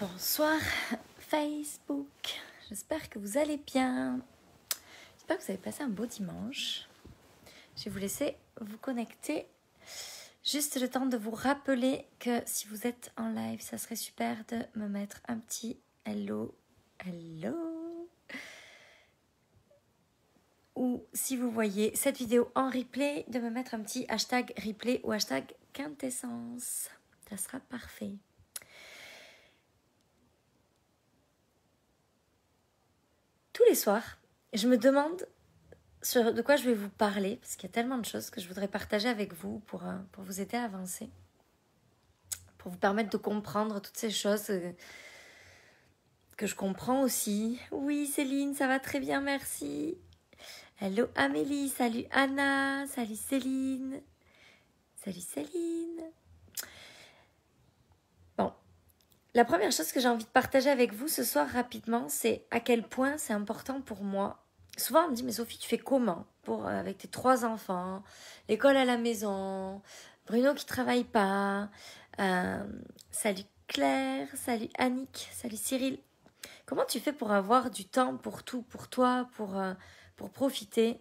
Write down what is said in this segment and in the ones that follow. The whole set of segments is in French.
Bonsoir Facebook, j'espère que vous allez bien. J'espère que vous avez passé un beau dimanche. Je vais vous laisser vous connecter. Juste le temps de vous rappeler que si vous êtes en live, ça serait super de me mettre un petit hello, hello. Ou si vous voyez cette vidéo en replay, de me mettre un petit hashtag replay ou hashtag quintessence. Ça sera parfait. Tous les soirs, je me demande de quoi je vais vous parler, parce qu'il y a tellement de choses que je voudrais partager avec vous pour vous aider à avancer, pour vous permettre de comprendre toutes ces choses que je comprends aussi. Oui, Céline, ça va très bien, merci. Hello Amélie, salut Anna, salut Céline. Salut Céline. Bon, la première chose que j'ai envie de partager avec vous ce soir rapidement, c'est à quel point c'est important pour moi. Souvent on me dit, mais Sophie, tu fais comment avec tes 3 enfants, l'école à la maison, Bruno qui travaille pas, salut Claire, salut Annick, salut Cyril. Comment tu fais pour avoir du temps pour tout, pour toi, pour profiter?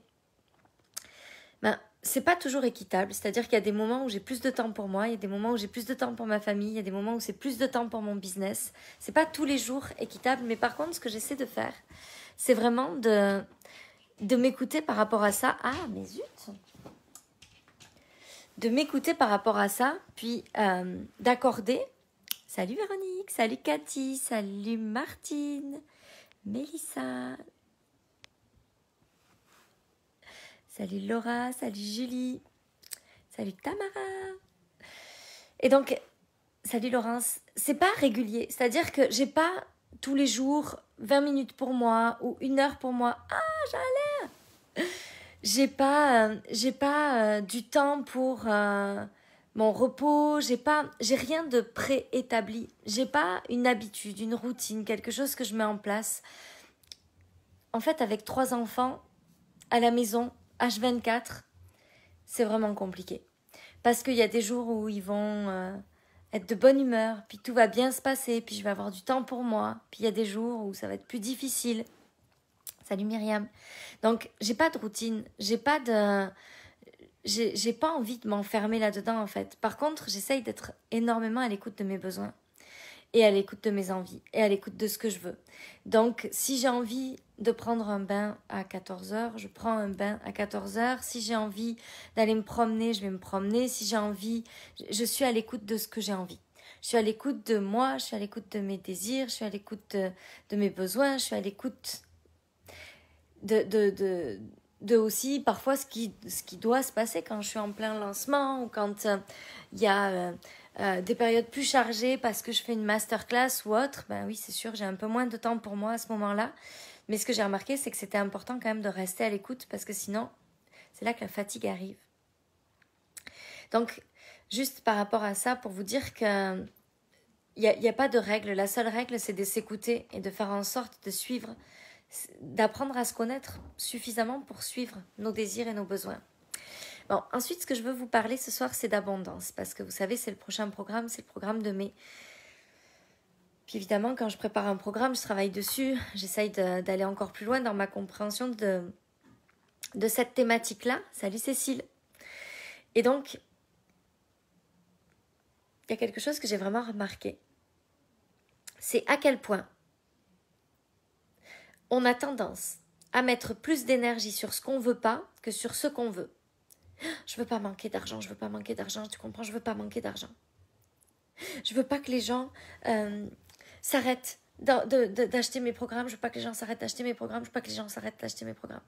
C'est pas toujours équitable, c'est-à-dire qu'il y a des moments où j'ai plus de temps pour moi, il y a des moments où j'ai plus de temps pour ma famille, il y a des moments où c'est plus de temps pour mon business. C'est pas tous les jours équitable, mais par contre, ce que j'essaie de faire, c'est vraiment de m'écouter par rapport à ça. Ah, mais zut! De m'écouter par rapport à ça, puis d'accorder. Salut Véronique, salut Cathy, salut Martine, Mélissa. Salut Laura, salut Julie, salut Tamara. Et donc, salut Laurence, c'est pas régulier. C'est-à-dire que j'ai pas tous les jours 20 minutes pour moi ou 1 heure pour moi. Ah, j'allais. J'ai pas du temps pour mon repos. J'ai rien de préétabli. J'ai pas une habitude, une routine, quelque chose que je mets en place. En fait, avec 3 enfants à la maison, H24, c'est vraiment compliqué. Parce qu'il y a des jours où ils vont être de bonne humeur, puis tout va bien se passer, puis je vais avoir du temps pour moi. Puis il y a des jours où ça va être plus difficile. Salut Myriam. Donc, j'ai pas de routine, j'ai pas envie de m'enfermer là-dedans en fait. Par contre, j'essaye d'être énormément à l'écoute de mes besoins et à l'écoute de mes envies et à l'écoute de ce que je veux. Donc, si j'ai envie de prendre un bain à 14h, je prends un bain à 14h. Si j'ai envie d'aller me promener, je vais me promener. Si j'ai envie, je suis à l'écoute de ce que j'ai envie. Je suis à l'écoute de moi, je suis à l'écoute de mes désirs, je suis à l'écoute de mes besoins, je suis à l'écoute de aussi parfois ce qui doit se passer quand je suis en plein lancement ou quand il y a des périodes plus chargées parce que je fais une masterclass ou autre. Ben oui, c'est sûr, j'ai un peu moins de temps pour moi à ce moment-là. Mais ce que j'ai remarqué, c'est que c'était important quand même de rester à l'écoute parce que sinon, c'est là que la fatigue arrive. Donc, juste par rapport à ça, pour vous dire que il n'y a pas de règle. La seule règle, c'est de s'écouter et de faire en sorte de suivre, d'apprendre à se connaître suffisamment pour suivre nos désirs et nos besoins. Bon, ensuite, ce que je veux vous parler ce soir, c'est d'abondance. Parce que vous savez, c'est le prochain programme, c'est le programme de mai. Puis évidemment, quand je prépare un programme, je travaille dessus. J'essaye d'aller encore plus loin dans ma compréhension de cette thématique-là. Salut Cécile. Et donc, il y a quelque chose que j'ai vraiment remarqué. C'est à quel point on a tendance à mettre plus d'énergie sur ce qu'on veut pas que sur ce qu'on veut. Je veux pas manquer d'argent, je veux pas manquer d'argent, tu comprends, je veux pas manquer d'argent. Je veux pas que les gens s'arrêtent d'acheter mes programmes, je veux pas que les gens s'arrêtent d'acheter mes programmes, je veux pas que les gens s'arrêtent d'acheter mes programmes.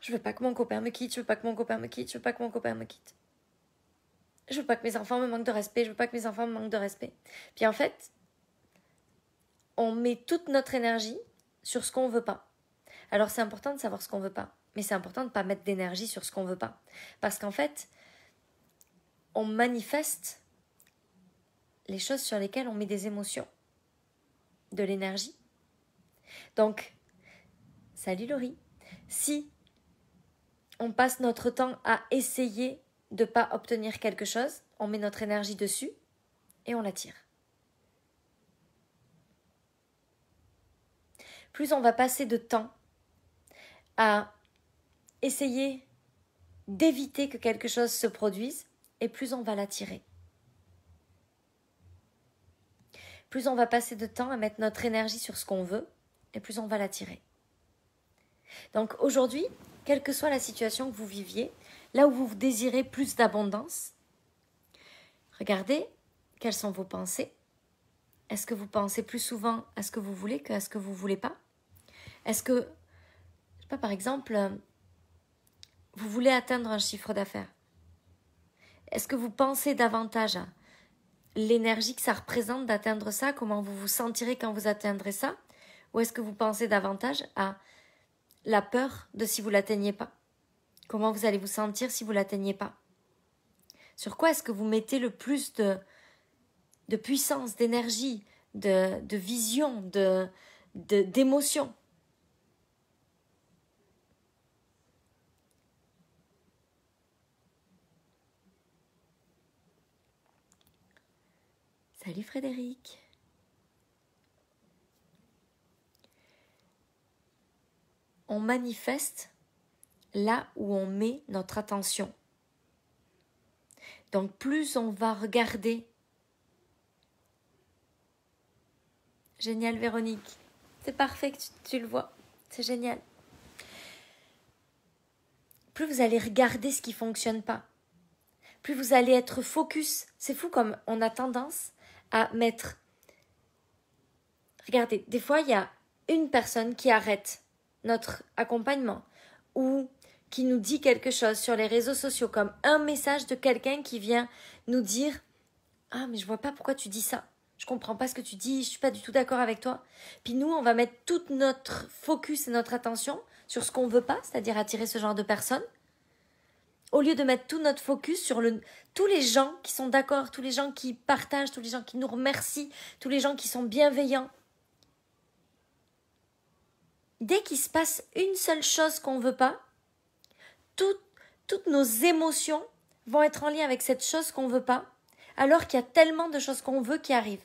Je veux pas que mon copain me quitte, je veux pas que mon copain me quitte, je veux pas que mon copain me quitte. Je veux pas que mes enfants me manquent de respect, je veux pas que mes enfants me manquent de respect. Puis en fait, on met toute notre énergie sur ce qu'on veut pas. Alors c'est important de savoir ce qu'on veut pas, mais c'est important de ne pas mettre d'énergie sur ce qu'on veut pas. Parce qu'en fait, on manifeste les choses sur lesquelles on met des émotions, de l'énergie. Donc, salut Laurie, si on passe notre temps à essayer de ne pas obtenir quelque chose, on met notre énergie dessus et on l'attire. Plus on va passer de temps à essayer d'éviter que quelque chose se produise, et plus on va l'attirer. Plus on va passer de temps à mettre notre énergie sur ce qu'on veut, et plus on va l'attirer. Donc aujourd'hui, quelle que soit la situation que vous viviez, là où vous désirez plus d'abondance, regardez quelles sont vos pensées. Est-ce que vous pensez plus souvent à ce que vous voulez qu'à ce que vous ne voulez pas? Est-ce que, je sais pas, par exemple, vous voulez atteindre un chiffre d'affaires? Est-ce que vous pensez davantage à l'énergie que ça représente d'atteindre ça, comment vous vous sentirez quand vous atteindrez ça? Ou est-ce que vous pensez davantage à la peur de si vous ne l'atteignez pas? Comment vous allez vous sentir si vous ne l'atteignez pas? Sur quoi est-ce que vous mettez le plus de puissance, d'énergie, de vision, d'émotion? Salut Frédéric. On manifeste là où on met notre attention. Donc plus on va regarder. Génial Véronique. C'est parfait que tu le vois. C'est génial. Plus vous allez regarder ce qui ne fonctionne pas. Plus vous allez être focus. C'est fou comme on a tendance à mettre... Regardez, des fois il y a une personne qui arrête notre accompagnement ou qui nous dit quelque chose sur les réseaux sociaux, comme un message de quelqu'un qui vient nous dire « Ah, mais je vois pas pourquoi tu dis ça. Je comprends pas ce que tu dis, je suis pas du tout d'accord avec toi. » Puis nous, on va mettre toute notre focus et notre attention sur ce qu'on veut pas, c'est-à-dire attirer ce genre de personnes, au lieu de mettre tout notre focus sur tous les gens qui sont d'accord, tous les gens qui partagent, tous les gens qui nous remercient, tous les gens qui sont bienveillants. Dès qu'il se passe une seule chose qu'on ne veut pas, toutes nos émotions vont être en lien avec cette chose qu'on ne veut pas, alors qu'il y a tellement de choses qu'on veut qui arrivent.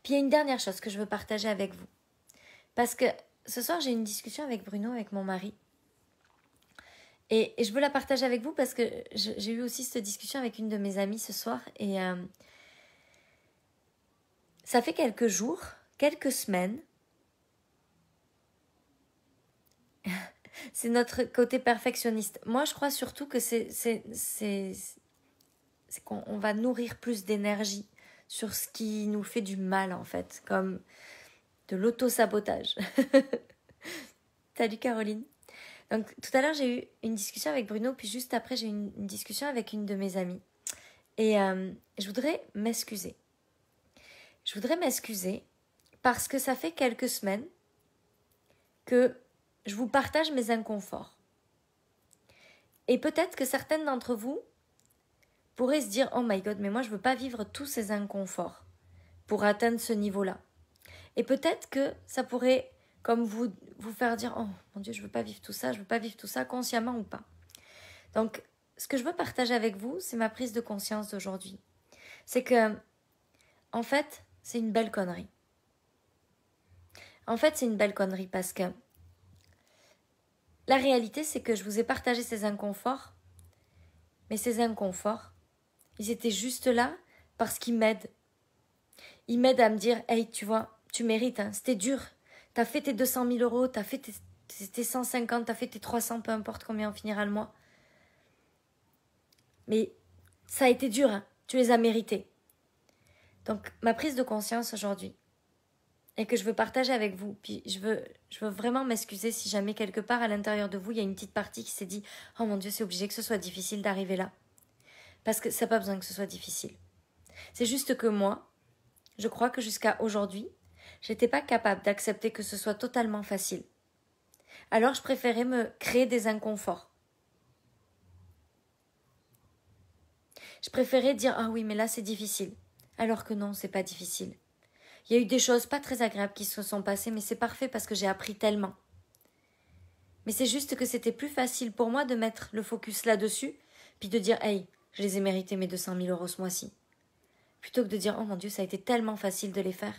Puis il y a une dernière chose que je veux partager avec vous. Parce que ce soir, j'ai une discussion avec Bruno, avec mon mari. Et je veux la partager avec vous parce que j'ai eu aussi cette discussion avec une de mes amies ce soir. Et ça fait quelques jours, quelques semaines. C'est notre côté perfectionniste. Moi, je crois surtout que c'est qu'on va nourrir plus d'énergie sur ce qui nous fait du mal, en fait. Comme de l'auto-sabotage. Salut Caroline. Donc tout à l'heure j'ai eu une discussion avec Bruno, puis juste après j'ai eu une discussion avec une de mes amies. Et je voudrais m'excuser. Je voudrais m'excuser parce que ça fait quelques semaines que je vous partage mes inconforts. Et peut-être que certaines d'entre vous pourraient se dire « Oh my God, mais moi je ne veux pas vivre tous ces inconforts pour atteindre ce niveau-là. » Et peut-être que ça pourrait, comme vous faire dire « Oh mon Dieu, je ne veux pas vivre tout ça, je ne veux pas vivre tout ça, consciemment ou pas. » Donc, ce que je veux partager avec vous, c'est ma prise de conscience d'aujourd'hui. C'est que, en fait, c'est une belle connerie. En fait, c'est une belle connerie parce que la réalité, c'est que je vous ai partagé ces inconforts, mais ces inconforts, ils étaient juste là parce qu'ils m'aident. Ils m'aident à me dire « Hey, tu vois, tu mérites, hein, c'était dur. T'as fait tes 200 000 euros, t'as fait tes 150, t'as fait tes 300, peu importe combien on finira le mois. Mais ça a été dur, hein, tu les as mérités. » Donc, ma prise de conscience aujourd'hui, et que je veux partager avec vous, puis je veux vraiment m'excuser si jamais quelque part à l'intérieur de vous, il y a une petite partie qui s'est dit « Oh mon Dieu, c'est obligé que ce soit difficile d'arriver là. » Parce que ça n'a pas besoin que ce soit difficile. C'est juste que moi, je crois que jusqu'à aujourd'hui, j'étais pas capable d'accepter que ce soit totalement facile. Alors je préférais me créer des inconforts. Je préférais dire « Ah oui, mais là c'est difficile. » Alors que non, c'est pas difficile. Il y a eu des choses pas très agréables qui se sont passées, mais c'est parfait parce que j'ai appris tellement. Mais c'est juste que c'était plus facile pour moi de mettre le focus là-dessus, puis de dire « Hey, je les ai mérités mes 200 000 euros ce mois-ci », plutôt que de dire « Oh mon Dieu, ça a été tellement facile de les faire ».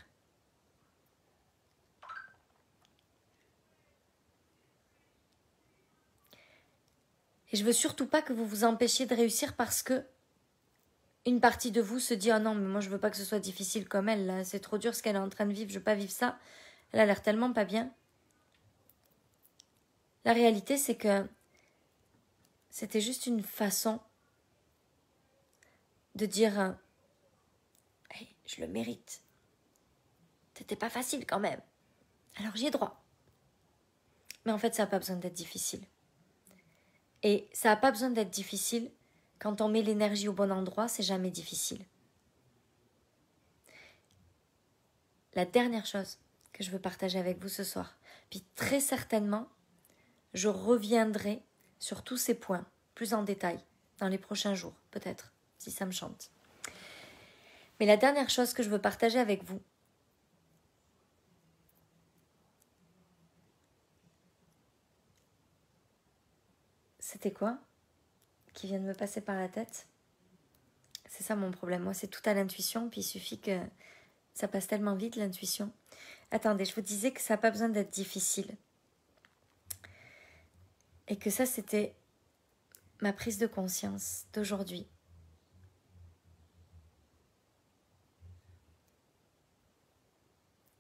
Et je veux surtout pas que vous vous empêchiez de réussir parce que une partie de vous se dit « Oh non, mais moi je veux pas que ce soit difficile comme elle, là. C'est trop dur ce qu'elle est en train de vivre, je veux pas vivre ça. Elle a l'air tellement pas bien. » La réalité, c'est que c'était juste une façon de dire hey, je le mérite. C'était pas facile quand même. Alors j'y ai droit. Mais en fait, ça n'a pas besoin d'être difficile. Et ça n'a pas besoin d'être difficile. Quand on met l'énergie au bon endroit, c'est jamais difficile. La dernière chose que je veux partager avec vous ce soir, puis très certainement, je reviendrai sur tous ces points, plus en détail, dans les prochains jours, peut-être, si ça me chante. Mais la dernière chose que je veux partager avec vous, c'était quoi qui vient de me passer par la tête? C'est ça mon problème. Moi, c'est tout à l'intuition, puis il suffit que ça passe tellement vite, l'intuition. Attendez, je vous disais que ça n'a pas besoin d'être difficile. Et que ça, c'était ma prise de conscience d'aujourd'hui.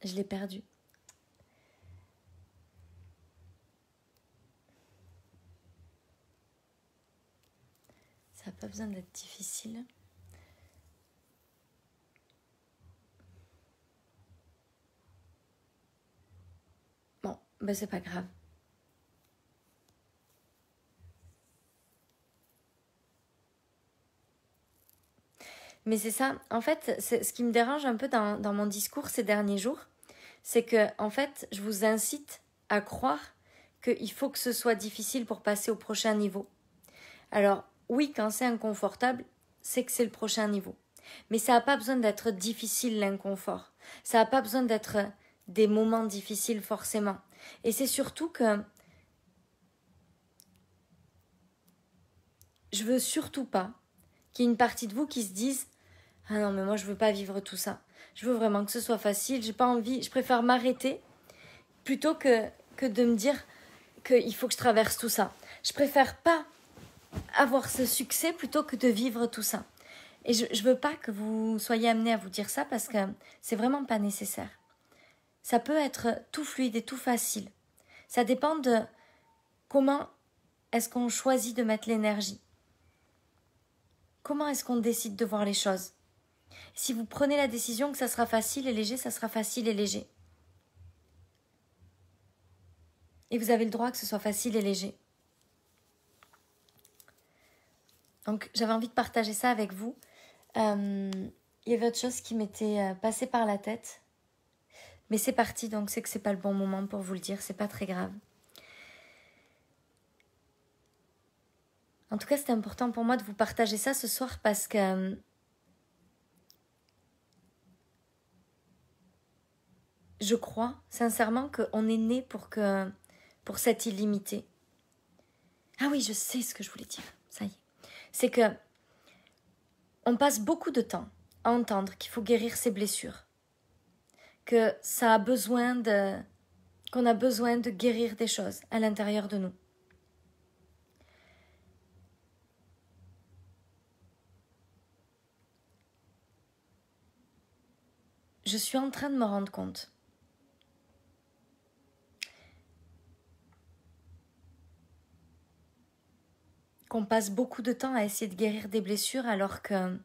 Je l'ai perdue. Ça n'a pas besoin d'être difficile. Bon, ben c'est pas grave. Mais c'est ça, en fait, ce qui me dérange un peu dans mon discours ces derniers jours, c'est que, en fait, je vous incite à croire qu'il faut que ce soit difficile pour passer au prochain niveau. Alors, oui, quand c'est inconfortable, c'est que c'est le prochain niveau. Mais ça n'a pas besoin d'être difficile, l'inconfort. Ça n'a pas besoin d'être des moments difficiles, forcément. Et c'est surtout que je veux surtout pas qu'il y ait une partie de vous qui se dise « Ah non, mais moi, je veux pas vivre tout ça. Je veux vraiment que ce soit facile. J'ai pas envie. Je préfère m'arrêter plutôt que de me dire qu'il faut que je traverse tout ça. Je préfère pas avoir ce succès plutôt que de vivre tout ça. » Et je veux pas que vous soyez amenés à vous dire ça parce que c'est vraiment pas nécessaire. Ça peut être tout fluide et tout facile. Ça dépend de comment est-ce qu'on choisit de mettre l'énergie. Comment est-ce qu'on décide de voir les choses? Si vous prenez la décision que ça sera facile et léger, ça sera facile et léger. Et vous avez le droit que ce soit facile et léger. Donc, j'avais envie de partager ça avec vous. Il y avait autre chose qui m'était passée par la tête. Mais c'est parti, donc c'est que c'est pas le bon moment pour vous le dire. C'est pas très grave. En tout cas, c'était important pour moi de vous partager ça ce soir parce que je crois sincèrement qu'on est né pour cette illimité. Ah oui, je sais ce que je voulais dire. Ça y est. C'est que on passe beaucoup de temps à entendre qu'il faut guérir ses blessures, que ça a besoin qu'on a besoin de guérir des choses à l'intérieur de nous. Je suis en train de me rendre compte qu'on passe beaucoup de temps à essayer de guérir des blessures alors que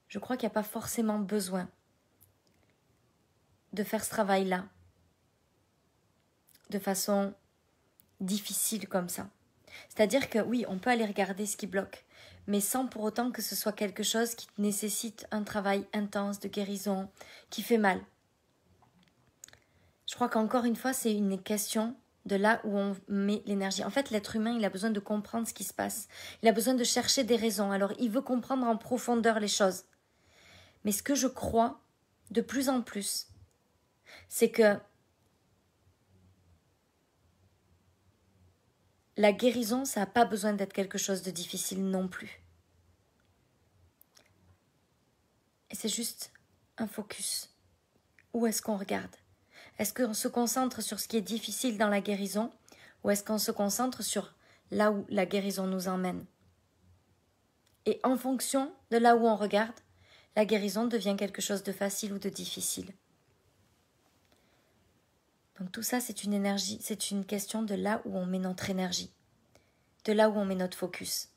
je crois qu'il n'y a pas forcément besoin de faire ce travail-là de façon difficile comme ça. C'est-à-dire que oui, on peut aller regarder ce qui bloque, mais sans pour autant que ce soit quelque chose qui nécessite un travail intense de guérison, qui fait mal. Je crois qu'encore une fois, c'est une question de là où on met l'énergie. En fait, l'être humain, il a besoin de comprendre ce qui se passe. Il a besoin de chercher des raisons. Alors, il veut comprendre en profondeur les choses. Mais ce que je crois, de plus en plus, c'est que la guérison, ça n'a pas besoin d'être quelque chose de difficile non plus. Et c'est juste un focus. Où est-ce qu'on regarde? Est-ce qu'on se concentre sur ce qui est difficile dans la guérison ou est-ce qu'on se concentre sur là où la guérison nous emmène? Et en fonction de là où on regarde, la guérison devient quelque chose de facile ou de difficile. Donc tout ça, c'est une énergie, c'est une question de là où on met notre énergie, de là où on met notre focus.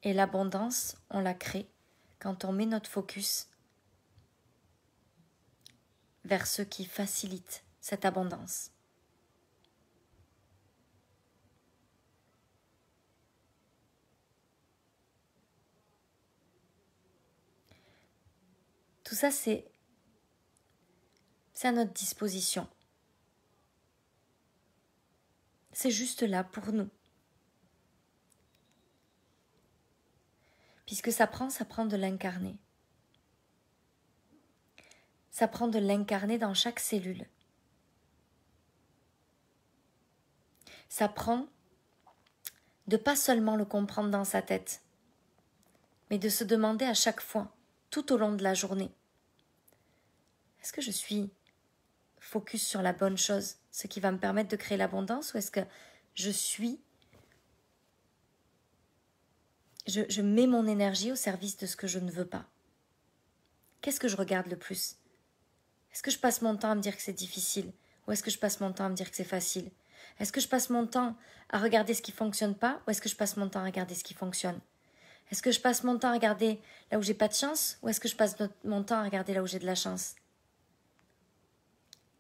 Et l'abondance, on la crée quand on met notre focus vers ce qui facilite cette abondance. Tout ça, c'est à notre disposition. C'est juste là pour nous. Puisque ça prend de l'incarner. Ça prend de l'incarner dans chaque cellule. Ça prend de pas seulement le comprendre dans sa tête, mais de se demander à chaque fois, tout au long de la journée, est-ce que je suis focus sur la bonne chose, ce qui va me permettre de créer l'abondance, ou est-ce que je mets mon énergie au service de ce que je ne veux pas? Qu'est-ce que je regarde le plus? Est-ce que je passe mon temps à me dire que c'est difficile, ou est-ce que je passe mon temps à me dire que c'est facile? Est-ce que je passe mon temps à regarder ce qui ne fonctionne pas, ou est-ce que je passe mon temps à regarder ce qui fonctionne? Est-ce que je passe mon temps à regarder là où j'ai pas de chance, ou est-ce que je passe mon temps à regarder là où j'ai de la chance?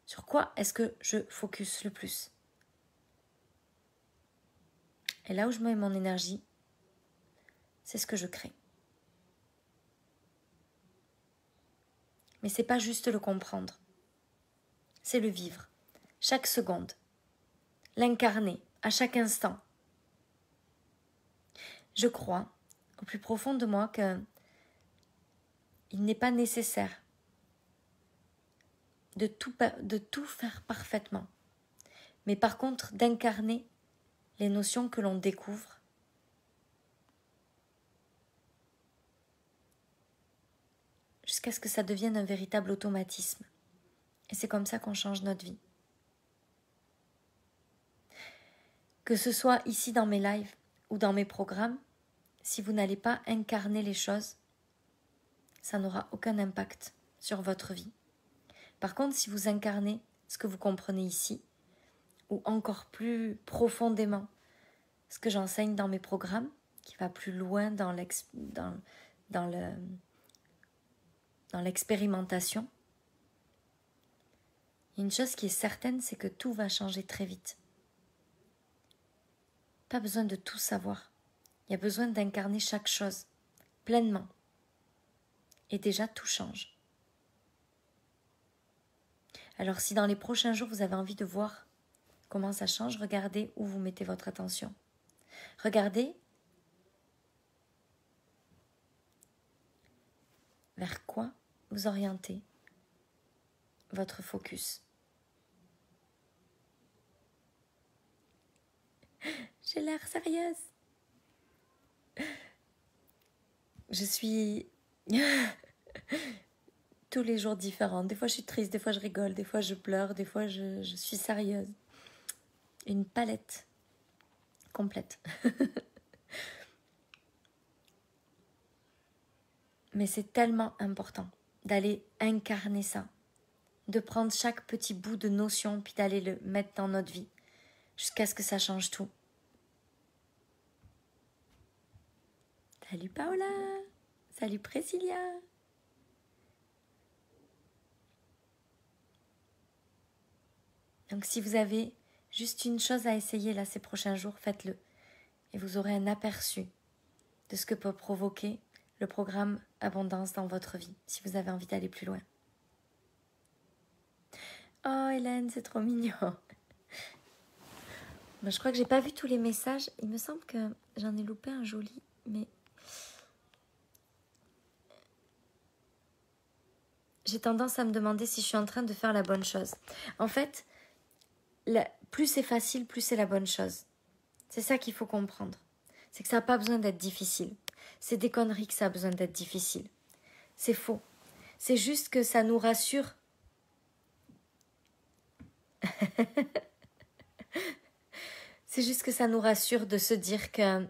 Sur quoi est-ce que je focus le plus? Et là où je mets mon énergie, c'est ce que je crée. Mais c'est pas juste le comprendre, c'est le vivre, chaque seconde, l'incarner à chaque instant. Je crois, au plus profond de moi, que il n'est pas nécessaire de tout faire parfaitement, mais par contre d'incarner les notions que l'on découvre jusqu'à ce que ça devienne un véritable automatisme. Et c'est comme ça qu'on change notre vie. Que ce soit ici dans mes lives ou dans mes programmes, si vous n'allez pas incarner les choses, ça n'aura aucun impact sur votre vie. Par contre, si vous incarnez ce que vous comprenez ici, ou encore plus profondément ce que j'enseigne dans mes programmes, qui va plus loin dans l'expérimentation, une chose qui est certaine, c'est que tout va changer très vite. Pas besoin de tout savoir. Il y a besoin d'incarner chaque chose pleinement. Et déjà, tout change. Alors si dans les prochains jours, vous avez envie de voir comment ça change, regardez où vous mettez votre attention. Regardez vers quoi vous orientez votre focus. J'ai l'air sérieuse. Je suis tous les jours différente. Des fois je suis triste, des fois je rigole, des fois je pleure, des fois je suis sérieuse. Une palette complète. Mais c'est tellement important d'aller incarner ça, de prendre chaque petit bout de notion puis d'aller le mettre dans notre vie jusqu'à ce que ça change tout. Salut Paola, salut Priscilla. Donc si vous avez juste une chose à essayer là ces prochains jours, faites-le. Et vous aurez un aperçu de ce que peut provoquer le programme Abondance dans votre vie, si vous avez envie d'aller plus loin. Oh Hélène, c'est trop mignon. Je crois que j'ai pas vu tous les messages. Il me semble que j'en ai loupé un joli, mais j'ai tendance à me demander si je suis en train de faire la bonne chose. En fait, plus c'est facile, plus c'est la bonne chose. C'est ça qu'il faut comprendre. C'est que ça n'a pas besoin d'être difficile. C'est des conneries que ça a besoin d'être difficile. C'est faux. C'est juste que ça nous rassure. C'est juste que ça nous rassure de se dire qu'on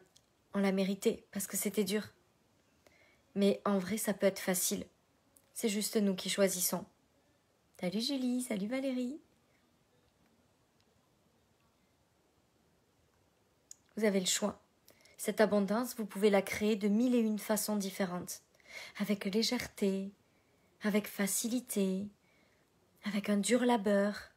l'a mérité, parce que c'était dur. Mais en vrai, ça peut être facile. C'est juste nous qui choisissons. Salut Julie, salut Valérie. Vous avez le choix. Cette abondance, vous pouvez la créer de 1001 façons différentes. Avec légèreté, avec facilité, avec un dur labeur.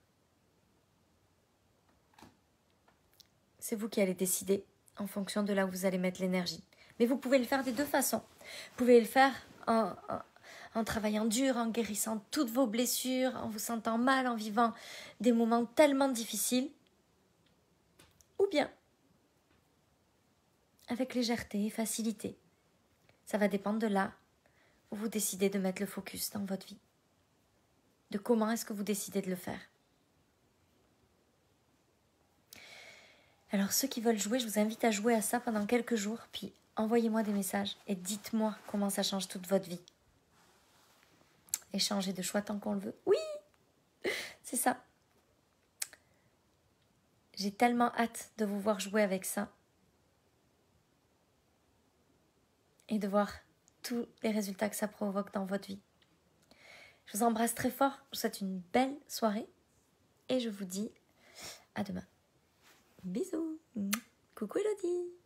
C'est vous qui allez décider en fonction de là où vous allez mettre l'énergie. Mais vous pouvez le faire des deux façons. Vous pouvez le faire en travaillant dur, en guérissant toutes vos blessures, en vous sentant mal, en vivant des moments tellement difficiles. Ou bien avec légèreté et facilité. Ça va dépendre de là où vous décidez de mettre le focus dans votre vie. De comment est-ce que vous décidez de le faire. Alors ceux qui veulent jouer, je vous invite à jouer à ça pendant quelques jours, puis envoyez-moi des messages et dites-moi comment ça change toute votre vie. Et changer de choix tant qu'on le veut. Oui, c'est ça. J'ai tellement hâte de vous voir jouer avec ça. Et de voir tous les résultats que ça provoque dans votre vie. Je vous embrasse très fort, je vous souhaite une belle soirée et je vous dis à demain. Bisous. Coucou Elodie.